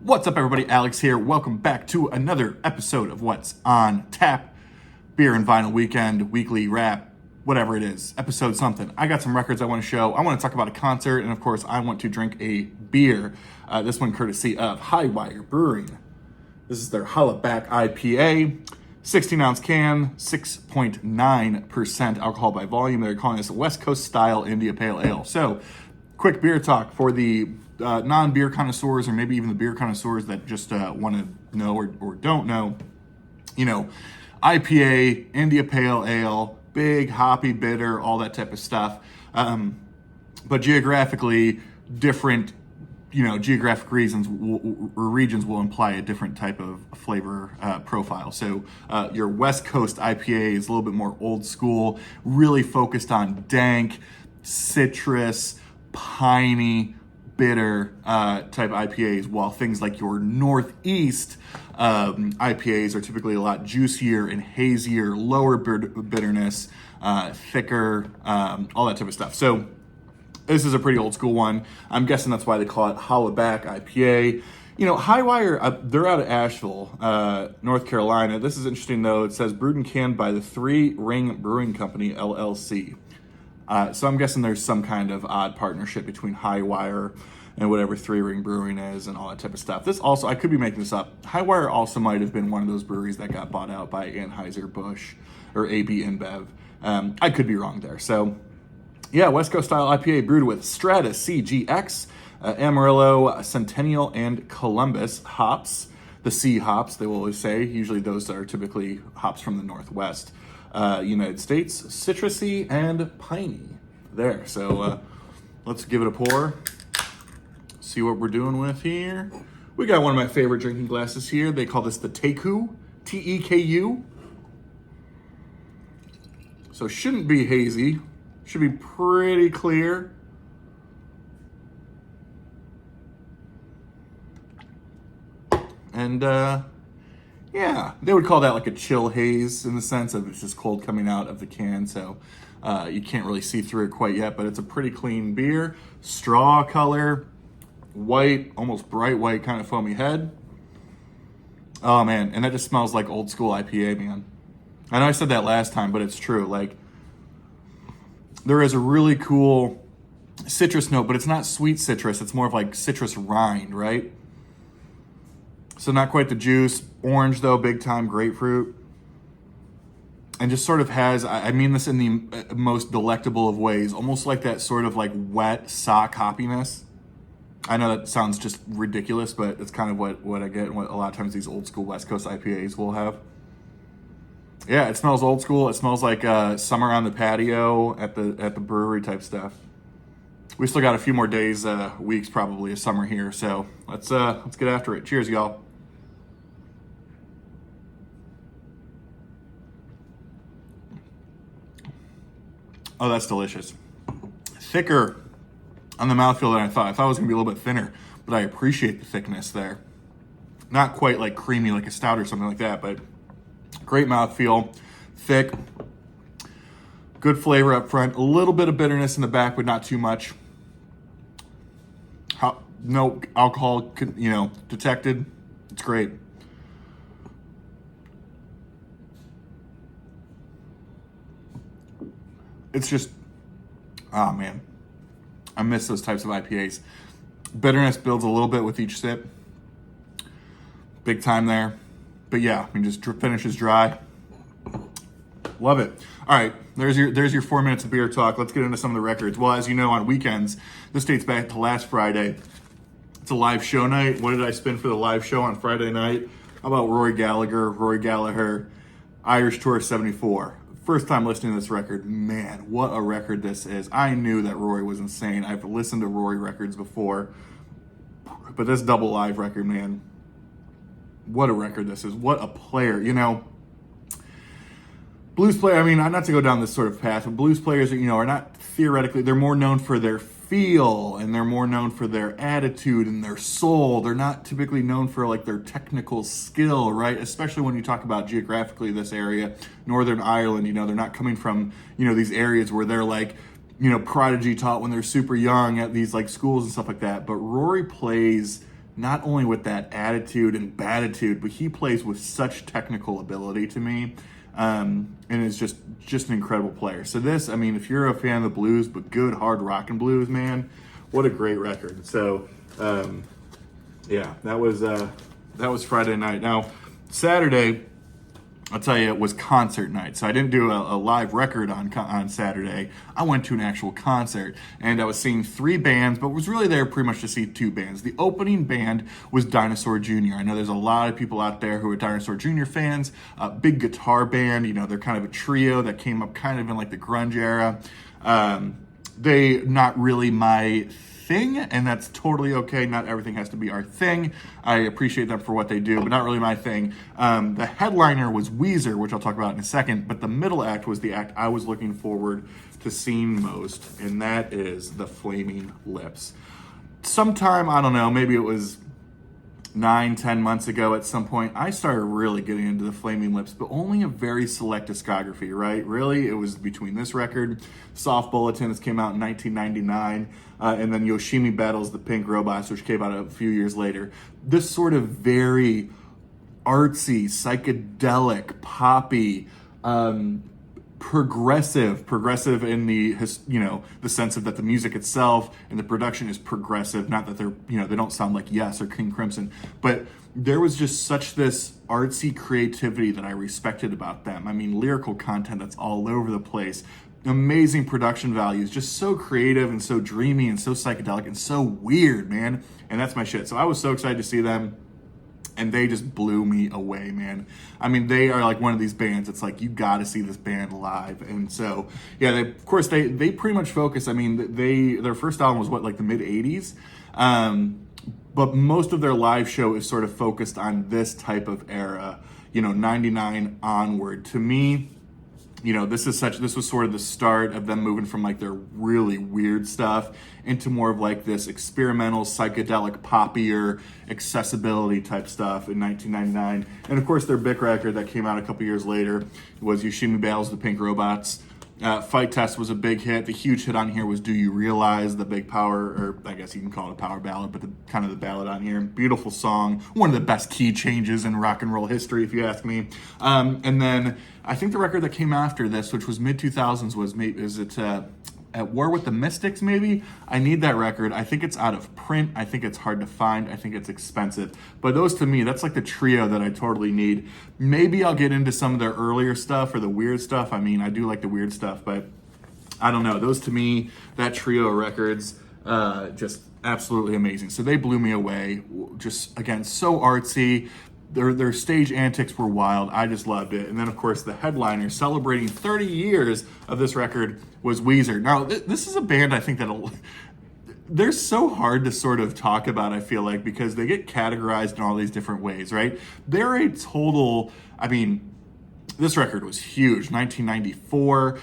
What's up, everybody? Alex here. Welcome back to another episode of What's on Tap. Beer and Vinyl Weekend, weekly wrap, whatever it is, episode something. I got some records I want to show. I want to talk about a concert, and of course, I want to drink a beer. This one courtesy of Highwire Brewing. This is their Hollaback IPA, 16-ounce can, 6.9% alcohol by volume. They're calling this a West Coast style India Pale Ale. So, quick beer talk for the non-beer connoisseurs, or maybe even the beer connoisseurs that just want to know or don't know. You know, IPA, India Pale Ale, big, hoppy, bitter, all that type of stuff. But geographically, different, geographic regions will imply a different type of flavor profile. So your West Coast IPA is a little bit more old school, really focused on dank, citrus, piney, bitter type IPAs, while things like your Northeast IPAs are typically a lot juicier and hazier, lower bitterness, thicker, all that type of stuff. So this is a pretty old school one. I'm guessing that's why they call it Hollaback IPA. You know, Highwire, they're out of Asheville, North Carolina. This is interesting, though. It says brewed and canned by the Three Ring Brewing Company, LLC. So I'm guessing there's some kind of odd partnership between Highwire and whatever Three Ring Brewing is and all that type of stuff. This also, I could be making this up, Highwire also might have been one of those breweries that got bought out by Anheuser-Busch or AB InBev. I could be wrong there. So yeah, West Coast style IPA brewed with Strata CGX, Amarillo, Centennial, and Columbus hops. The C hops, they will always say. Usually those are typically hops from the Northwest United States. Citrusy and piney there. So let's give it a pour. See what we're doing with here. We got one of my favorite drinking glasses here. They call this the Teku, T-E-K-U. So shouldn't be hazy. Should be pretty clear. And yeah, they would call that like a chill haze in the sense of it's just cold coming out of the can, so you can't really see through it quite yet, but it's a pretty clean beer. Straw color, white, almost bright white kind of foamy head. Oh man, and that just smells like old school IPA, man. I know I said that last time, but it's true. Like, there is a really cool citrus note, but it's not sweet citrus. It's more of like citrus rind, right? So not quite the juice. Orange, though, big time. Grapefruit. And just sort of has, I mean this in the most delectable of ways, almost like that sort of like wet sock hoppiness. I know that sounds just ridiculous, but it's kind of what I get and what a lot of times these old school West Coast IPAs will have. Yeah, it smells old school. It smells like summer on the patio at the brewery type stuff. We still got a few more days, weeks probably of summer here, so let's get after it. Cheers, y'all. Oh, that's delicious. Thicker on the mouthfeel than I thought. I thought it was gonna be a little bit thinner, but I appreciate the thickness there. Not quite like creamy like a stout or something like that, but great mouthfeel, thick, good flavor up front, a little bit of bitterness in the back, but not too much. No alcohol, detected. It's great. It's just, oh man, I miss those types of IPAs. Bitterness builds a little bit with each sip. Big time there. But yeah, I mean, just finishes dry. Love it. All right, there's your 4 minutes of beer talk. Let's get into some of the records. Well, as you know, on weekends, this dates back to last Friday. It's a live show night. What did I spin for the live show on Friday night? How about Rory Gallagher, Irish Tour 74. First time listening to this record, man, what a record this is. I knew that Rory was insane. I've listened to Rory records before, but this double live record, man, what a record this is. What a player, Blues player, I mean, not to go down this sort of path, but blues players, are not theoretically, they're more known for their feel and they're more known for their attitude and their soul. They're not typically known for like their technical skill, right? Especially when you talk about geographically this area, Northern Ireland, they're not coming from, these areas where they're like, prodigy taught when they're super young at these like schools and stuff like that. But Rory plays not only with that attitude and batitude, but he plays with such technical ability to me. And is just an incredible player. So this, I mean, if you're a fan of the blues, but good hard rock and blues, man, what a great record. So, yeah, that was Friday night. Now, Saturday, I'll tell you, it was concert night. So I didn't do a live record on Saturday. I went to an actual concert, and I was seeing 3 bands, but was really there pretty much to see 2 bands. The opening band was Dinosaur Jr. I know there's a lot of people out there who are Dinosaur Jr. fans. Big guitar band, you know, they're kind of a trio that came up kind of in like the grunge era. They not really my thing, and that's totally okay. Not everything has to be our thing. I appreciate them for what they do, but not really my thing. The headliner was Weezer, which I'll talk about in a second, but the middle act was the act I was looking forward to seeing most, and that is the Flaming Lips. Sometime, I don't know, maybe it was 9-10 months ago at some point, I started really getting into the Flaming Lips, but only a very select discography, right? Really, it was between this record, Soft Bulletin, this came out in 1999, and then Yoshimi Battles the Pink Robots, which came out a few years later. This sort of very artsy, psychedelic, poppy, progressive in the, you know, the sense of that the music itself and the production is progressive, not that they're, you know, they don't sound like Yes or King Crimson, but there was just such this artsy creativity that I respected about them. I mean, lyrical content that's all over the place, amazing production values, just so creative and so dreamy and so psychedelic and so weird, man. And that's my shit. So I was so excited to see them. And they just blew me away, man. I mean, they are like one of these bands. It's like, you got to see this band live. And so, yeah, they pretty much focus. I mean, their first album was like the mid 80s. But most of their live show is sort of focused on this type of era, you know, 99 onward. To me, you know, this was sort of the start of them moving from like their really weird stuff into more of like this experimental, psychedelic, poppier, accessibility type stuff in 1999. And of course, their big record that came out a couple years later was Yoshimi Battles the Pink Robots. Fight Test was a big hit. The huge hit on here was Do You Realize, the big power, or I guess you can call it a power ballad, but kind of the ballad on here. Beautiful song. One of the best key changes in rock and roll history, if you ask me. And then I think the record that came after this, which was mid-2000s, is it At War with the Mystics, maybe? I need that record. I think it's out of print. I think it's hard to find. I think it's expensive. But those, to me, that's like the trio that I totally need. Maybe I'll get into some of their earlier stuff or the weird stuff. I mean, I do like the weird stuff, but I don't know. Those, to me, that trio of records, just absolutely amazing. So they blew me away. Just, again, so artsy. Their stage antics were wild. I just loved it. And then, of course, the headliner celebrating 30 years of this record was Weezer. Now, this is a band I think they're so hard to sort of talk about, I feel like, because they get categorized in all these different ways, right? They're a total, I mean, this record was huge. 1994,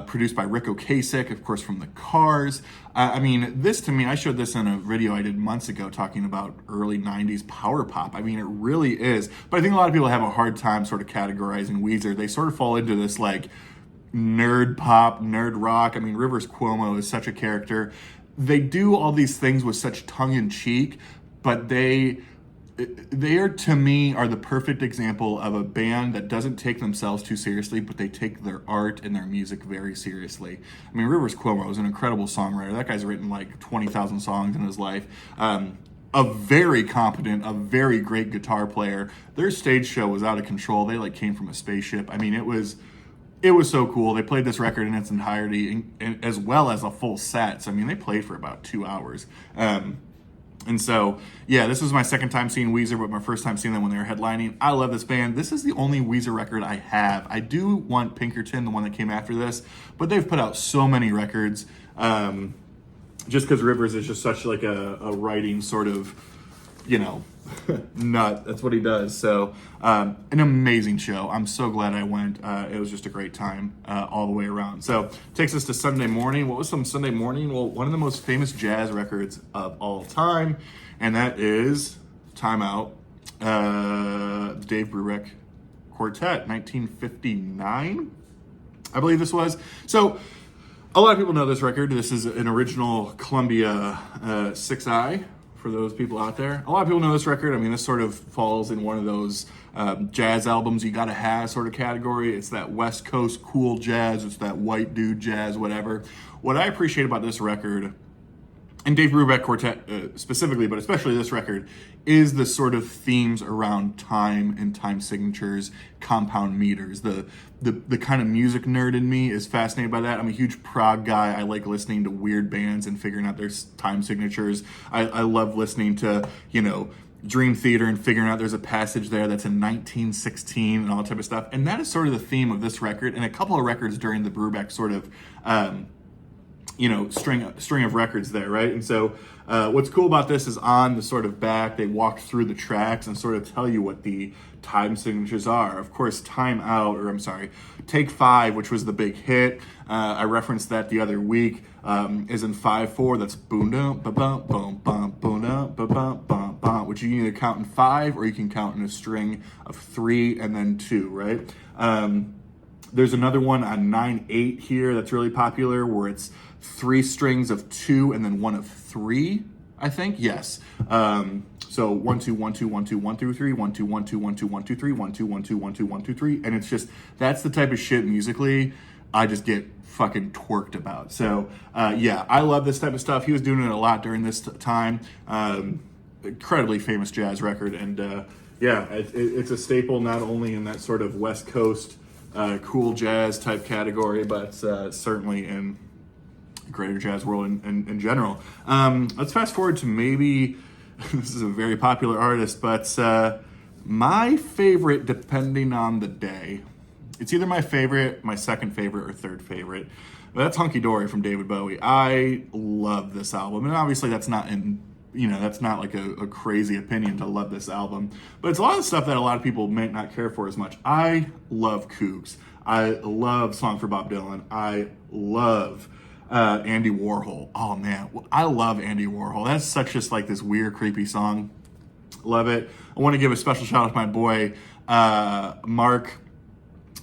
produced by Rick Ocasek, of course, from the Cars. I mean, this to me, I showed this in a video I did months ago talking about early 90s power pop. I mean, it really is. But I think a lot of people have a hard time sort of categorizing Weezer. They sort of fall into this like nerd pop, nerd rock. I mean, Rivers Cuomo is such a character. They do all these things with such tongue in cheek, but they are, to me, are the perfect example of a band that doesn't take themselves too seriously, but they take their art and their music very seriously. I mean, Rivers Cuomo is an incredible songwriter. That guy's written like 20,000 songs in his life. A very competent, a very great guitar player. Their stage show was out of control. They like came from a spaceship. I mean, it was so cool. They played this record in its entirety, and as well as a full set. So, I mean, they played for about 2 hours. And so, yeah, this was my second time seeing Weezer, but my first time seeing them when they were headlining. I love this band. This is the only Weezer record I have. I do want Pinkerton, the one that came after this, but they've put out so many records. Just because Rivers is just such like a writing sort of, you know, nut. That's what he does. So, an amazing show. I'm so glad I went. It was just a great time all the way around. So, takes us to Sunday morning. What was some Sunday morning? Well, one of the most famous jazz records of all time, and that is Time Out, the Dave Brubeck Quartet, 1959, I believe this was. So, a lot of people know this record. This is an original Columbia 6i for those people out there. A lot of people know this record. I mean, this sort of falls in one of those jazz albums you gotta have sort of category. It's that West Coast cool jazz. It's that white dude jazz, whatever. What I appreciate about this record, and Dave Brubeck Quartet specifically, but especially this record, is the sort of themes around time and time signatures, compound meters. The kind of music nerd in me is fascinated by that. I'm a huge prog guy. I like listening to weird bands and figuring out their time signatures. I love listening to, Dream Theater and figuring out there's a passage there that's in 1916 and all that type of stuff. And that is sort of the theme of this record and a couple of records during the Brubeck sort of string of records there, right? And so what's cool about this is on the sort of back, they walk through the tracks and sort of tell you what the time signatures are. Of course, Take 5, which was the big hit. I referenced that the other week, is in 5/4. That's boom dum ba bum bum bum boom dum ba bum bum bum, which you can either count in 5 or you can count in a string of 3 and then 2, right? There's another one on 9/8 here that's really popular where it's 3 strings of 2 and then 1 of 3, I think. Yes. So 1 2 1 2 1 2 1 2 3 1 2 1 2 1 2 1 2 3 1 2 1 2 1 2 1 2 3, and it's just that's the type of shit musically I just get fucking twerked about. So I love this type of stuff. He was doing it a lot during this time. Incredibly famous jazz record, and it's a staple not only in that sort of West Coast cool jazz type category, but certainly in greater jazz world in general. Let's fast forward to maybe this is a very popular artist, but my favorite, depending on the day, it's either my favorite, my second favorite, or third favorite. But that's Hunky Dory from David Bowie. I love this album, and obviously that's not like a crazy opinion to love this album, but it's a lot of stuff that a lot of people may not care for as much. I love Cougs. I love Song for Bob Dylan. I love Andy Warhol. Oh man, I love Andy Warhol. That's such just like this weird, creepy song. Love it. I want to give a special shout out to my boy Mark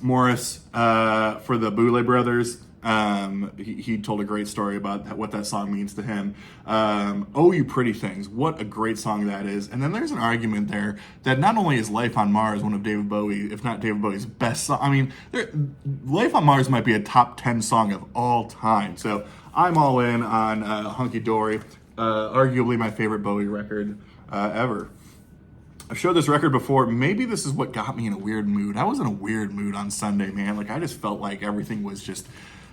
Morris for the Boulay Brothers. He told a great story about what that song means to him. Oh, You Pretty Things. What a great song that is. And then there's an argument there that not only is Life on Mars one of David Bowie, if not David Bowie's best song, I mean, Life on Mars might be a top 10 song of all time. So I'm all in on Hunky Dory, arguably my favorite Bowie record ever. I've showed this record before. Maybe this is what got me in a weird mood. I was in a weird mood on Sunday, man. Like, I just felt like everything was just,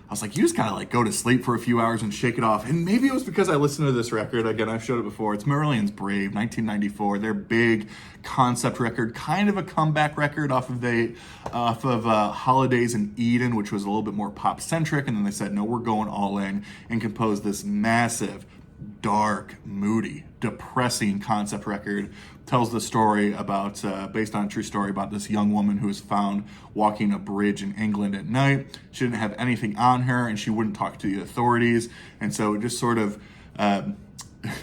I was like, you just gotta like go to sleep for a few hours and shake it off. And maybe it was because I listened to this record. Again, I've showed it before. It's Marillion's Brave, 1994. Their big concept record, kind of a comeback record off of Holidays in Eden, which was a little bit more pop centric. And then they said, no, we're going all in, and composed this massive, dark, moody, depressing concept record. Tells the story about, based on a true story about this young woman who was found walking a bridge in England at night. She didn't have anything on her and she wouldn't talk to the authorities. And so it just sort of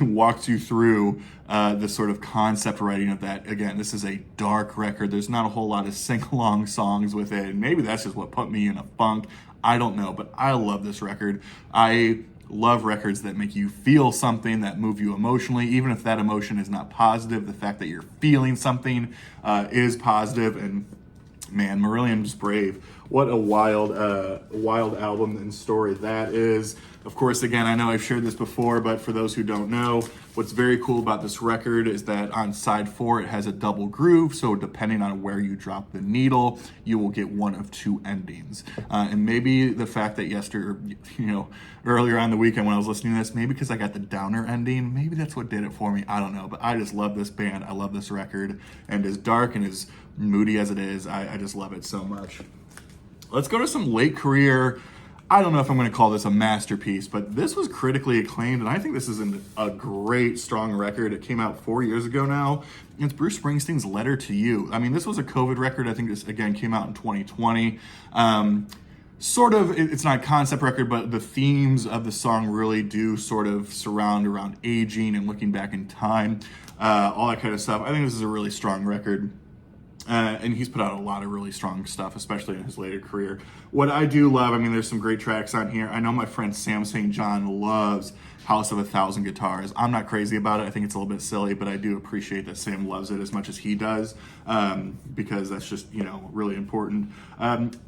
walks you through this sort of concept writing of that. Again, this is a dark record. There's not a whole lot of sing-along songs with it. And maybe that's just what put me in a funk. I don't know, but I love this record. I love records that make you feel something, that move you emotionally, even if that emotion is not positive. The fact that you're feeling something is positive. And man, Marillion's Brave, what a wild album and story that is. Of course, again, I know I've shared this before, but for those who don't know, what's very cool about this record is that on side 4, it has a double groove. So depending on where you drop the needle, you will get one of 2 endings. And maybe the fact that earlier on the weekend when I was listening to this, maybe because I got the downer ending, maybe that's what did it for me. I don't know, but I just love this band. I love this record, and as dark and as moody as it is, I just love it so much. Let's go to some late career. I don't know if I'm going to call this a masterpiece, but this was critically acclaimed, and I think this is a great, strong record. It came out 4 years ago now. It's Bruce Springsteen's Letter to You. I mean, this was a COVID record. I think this, again, came out in 2020. It's not a concept record, but the themes of the song really do sort of surround around aging and looking back in time, all that kind of stuff. I think this is a really strong record. And he's put out a lot of really strong stuff, especially in his later career. What I do love, I mean, there's some great tracks on here. I know my friend Sam St. John loves House of 1,000 Guitars. I'm not crazy about it. I think it's a little bit silly, but I do appreciate that Sam loves it as much as he does, because that's just, really important.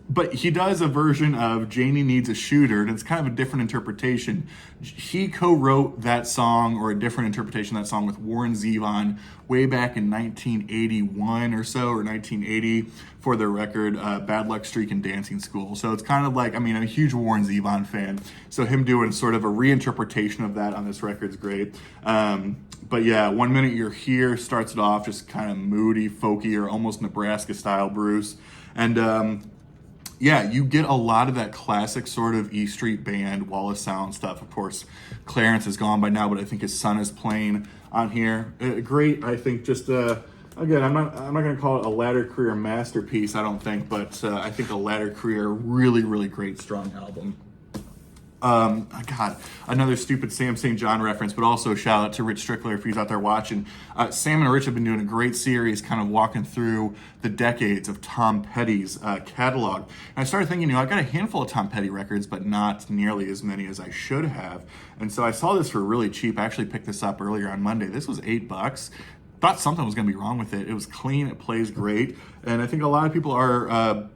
But he does a version of Janie Needs a Shooter, and it's kind of a different interpretation. He co-wrote that song, or a different interpretation of that song, with Warren Zevon way back in 1981 or so, or 1980, for their record Bad Luck Streak and Dancing School. So it's kind of like, I'm a huge Warren Zevon fan, so him doing sort of a reinterpretation of that on this record is great. But yeah, 1 Minute You're Here starts it off just kind of moody, folky, or almost Nebraska style Bruce. And yeah, you get a lot of that classic sort of E Street Band, Wallace Sound stuff. Of course, Clarence is gone by now, but I think his son is playing on here. Great, I think, just again, I'm not going to call it a latter career masterpiece, I don't think, but I think a latter career really, really great, strong album. God, another stupid Sam St. John reference, but also shout out to Rich Strickler if he's out there watching. Sam and Rich have been doing a great series kind of walking through the decades of Tom Petty's catalog. And I started thinking, I've got a handful of Tom Petty records, but not nearly as many as I should have. And so I saw this for really cheap. I actually picked this up earlier on Monday. This was $8. Thought something was going to be wrong with it. It was clean. It plays great. And I think a lot of people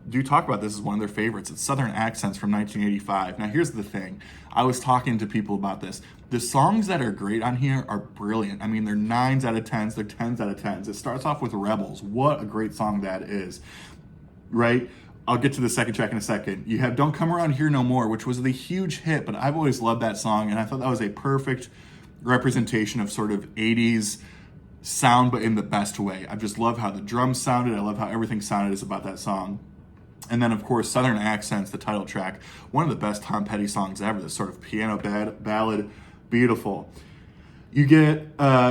do talk about this as one of their favorites. It's Southern Accents from 1985. Now, here's the thing. I was talking to people about this. The songs that are great on here are brilliant. They're 9s out of 10s. They're 10s out of 10s. It starts off with Rebels. What a great song that is, right? I'll get to the second track in a second. You have Don't Come Around Here No More, which was the huge hit, but I've always loved that song, and I thought that was a perfect representation of sort of 80s sound, but in the best way. I just love how the drums sounded. I love how everything sounded is about that song. And then, of course, Southern Accents, the title track, one of the best Tom Petty songs ever, this sort of piano ballad, beautiful. You get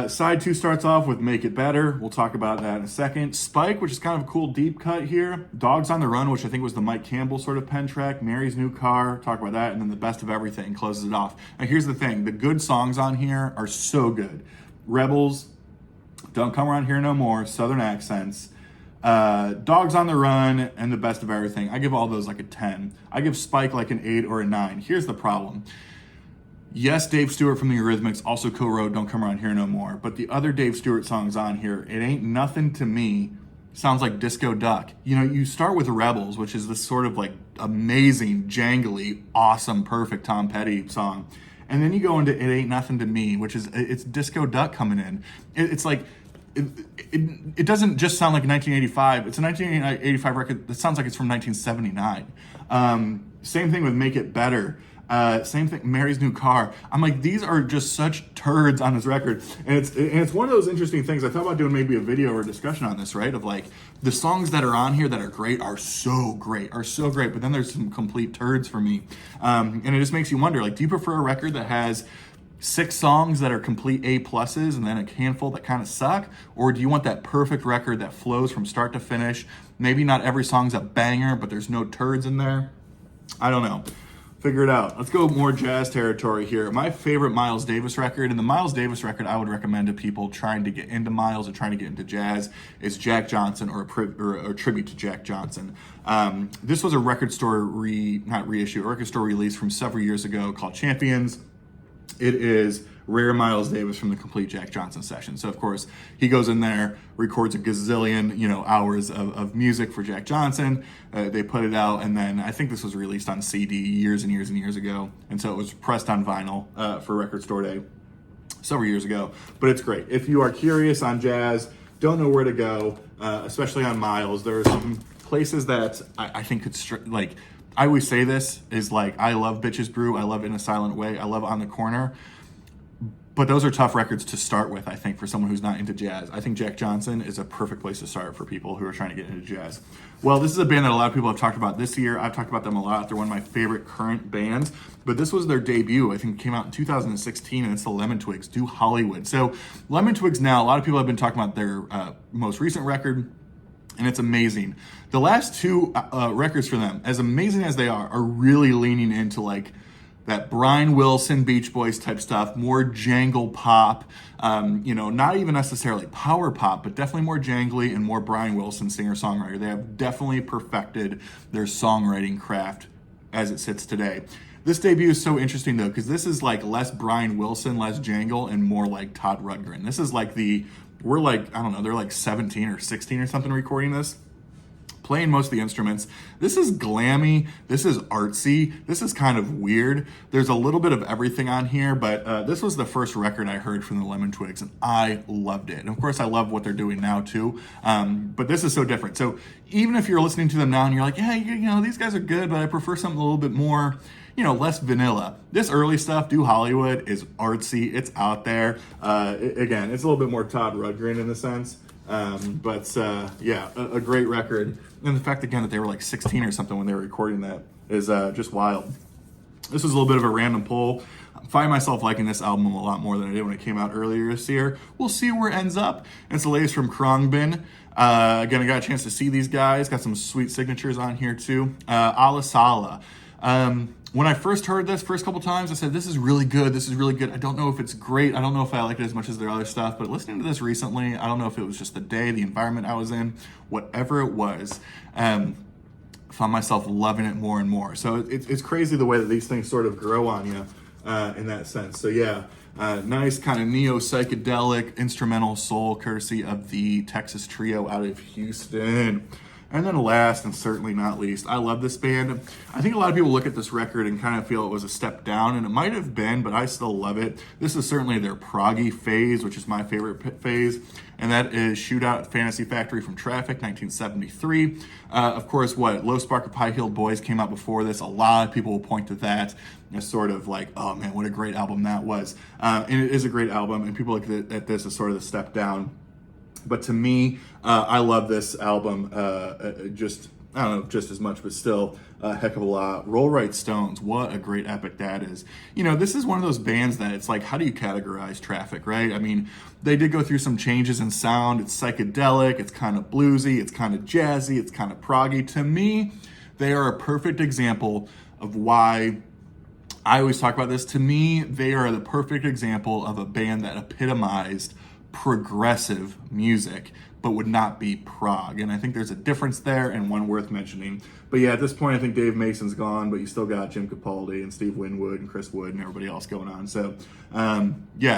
side 2 starts off with Make It Better. We'll talk about that in a second. Spike, which is kind of a cool deep cut here. Dogs on the Run, which I think was the Mike Campbell sort of pen track. Mary's New Car, talk about that. And then The Best of Everything closes it off. Now, here's the thing. The good songs on here are so good. Rebels, Don't Come Around Here No More, Southern Accents, Dogs on the Run, and The Best of Everything. I give all those like a 10. I give Spike like an 8 or a 9. Here's the problem. Yes, Dave Stewart from the Eurythmics also co-wrote Don't Come Around Here No More, but the other Dave Stewart songs on here, It Ain't Nothing to Me, sounds like Disco Duck. You start with Rebels, which is this sort of like amazing, jangly, awesome, perfect Tom Petty song. And then you go into It Ain't Nothing to Me, which is, it's Disco Duck coming in. It's like, it doesn't just sound like 1985. It's a 1985 record that sounds like it's from 1979. Same thing with Make It Better. Same thing, Mary's New Car. I'm like, these are just such turds on this record. And it's one of those interesting things. I thought about doing maybe a video or a discussion on this, right? Of like, the songs that are on here that are great are so great. But then there's some complete turds for me. And it just makes you wonder, like, do you prefer a record that has 6 songs that are complete A pluses and then a handful that kind of suck? Or do you want that perfect record that flows from start to finish? Maybe not every song's a banger, but there's no turds in there. I don't know. Figure it out. Let's go more jazz territory here. My favorite Miles Davis record, and the Miles Davis record I would recommend to people trying to get into Miles or trying to get into jazz, is Jack Johnson, or a tribute to Jack Johnson. This was a record store record store release from several years ago called Champions. It is rare Miles Davis from the complete Jack Johnson session. So, of course, he goes in there, records a gazillion, hours of music for Jack Johnson. They put it out, and then I think this was released on CD years and years and years ago. And so it was pressed on vinyl for Record Store Day several years ago. But it's great. If you are curious on jazz, don't know where to go, especially on Miles, there are some places that I think could, I always say this, is like, I love Bitches Brew, I love In a Silent Way, I love On the Corner. But those are tough records to start with, I think, for someone who's not into jazz. I think Jack Johnson is a perfect place to start for people who are trying to get into jazz. Well, this is a band that a lot of people have talked about this year. I've talked about them a lot. They're one of my favorite current bands. But this was their debut. I think it came out in 2016, and it's the Lemon Twigs, Do Hollywood. So Lemon Twigs now, a lot of people have been talking about their most recent record, and it's amazing. The last 2 records for them, as amazing as they are really leaning into, like, that Brian Wilson, Beach Boys type stuff, more jangle pop, not even necessarily power pop, but definitely more jangly and more Brian Wilson singer-songwriter. They have definitely perfected their songwriting craft as it sits today. This debut is so interesting though, because this is like less Brian Wilson, less jangle, and more like Todd Rundgren. This is like we're like, I don't know, they're like 17 or 16 or something recording this, playing most of the instruments. This is glammy, this is artsy, this is kind of weird. There's a little bit of everything on here, but this was the first record I heard from the Lemon Twigs, and I loved it. And of course, I love what they're doing now too, but this is so different. So even if you're listening to them now and you're like, yeah, these guys are good, but I prefer something a little bit more, less vanilla. This early stuff, Do Hollywood, is artsy, it's out there. Again, it's a little bit more Todd Rundgren in a sense. But a great record. And the fact, again, that they were like 16 or something when they were recording that is just wild. This was a little bit of a random pull. I find myself liking this album a lot more than I did when it came out earlier this year. We'll see where it ends up. It's the latest from Khruangbin. Again, I got a chance to see these guys. Got some sweet signatures on here too. Ala Sala. When I first heard this, first couple times, I said, this is really good. This is really good. I don't know if it's great. I don't know if I like it as much as their other stuff, but listening to this recently, I don't know if it was just the day, the environment I was in, whatever it was, found myself loving it more and more. So it's crazy the way that these things sort of grow on you in that sense. So yeah, nice kind of neo-psychedelic instrumental soul courtesy of the Texas Trio out of Houston. And then last and certainly not least, I love this band. I think a lot of people look at this record and kind of feel it was a step down, and it might have been, but I still love it. This is certainly their proggy phase, which is my favorite phase, and that is Shootout at Fantasy Factory from Traffic, 1973. Of course, Low Spark of High Heeled Boys came out before this. A lot of people will point to that as sort of like, oh man, what a great album that was. And it is a great album, and people look at this as sort of the step down. But to me, I love this album just as much, but still a heck of a lot. Roll Right Stones, what a great epic that is. This is one of those bands that it's like, how do you categorize Traffic, right? I mean, they did go through some changes in sound. It's psychedelic, it's kind of bluesy, it's kind of jazzy, it's kind of proggy. To me, they are a perfect example of why I always talk about this. To me, they are the perfect example of a band that epitomized progressive music, but would not be prog. And I think there's a difference there and one worth mentioning. But yeah, at this point, I think Dave Mason's gone, but you still got Jim Capaldi and Steve Winwood and Chris Wood and everybody else going on. So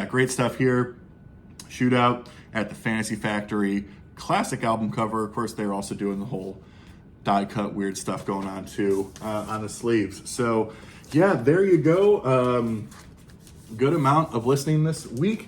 great stuff here. Shootout at the Fantasy Factory. Classic album cover. Of course, they're also doing the whole die cut weird stuff going on too on the sleeves. So yeah, there you go. Good amount of listening this week.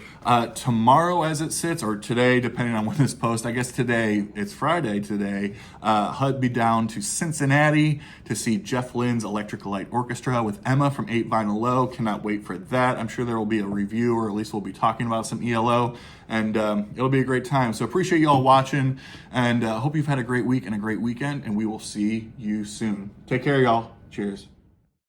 Tomorrow as it sits, or today, depending on when this post, I guess today, it's Friday today, Hud be down to Cincinnati to see Jeff Lynne's Electric Light Orchestra with Emma from 8 Vinyl Low. Cannot wait for that. I'm sure there will be a review, or at least we'll be talking about some ELO, and it'll be a great time. So appreciate you all watching, and hope you've had a great week and a great weekend, and we will see you soon. Take care, y'all. Cheers.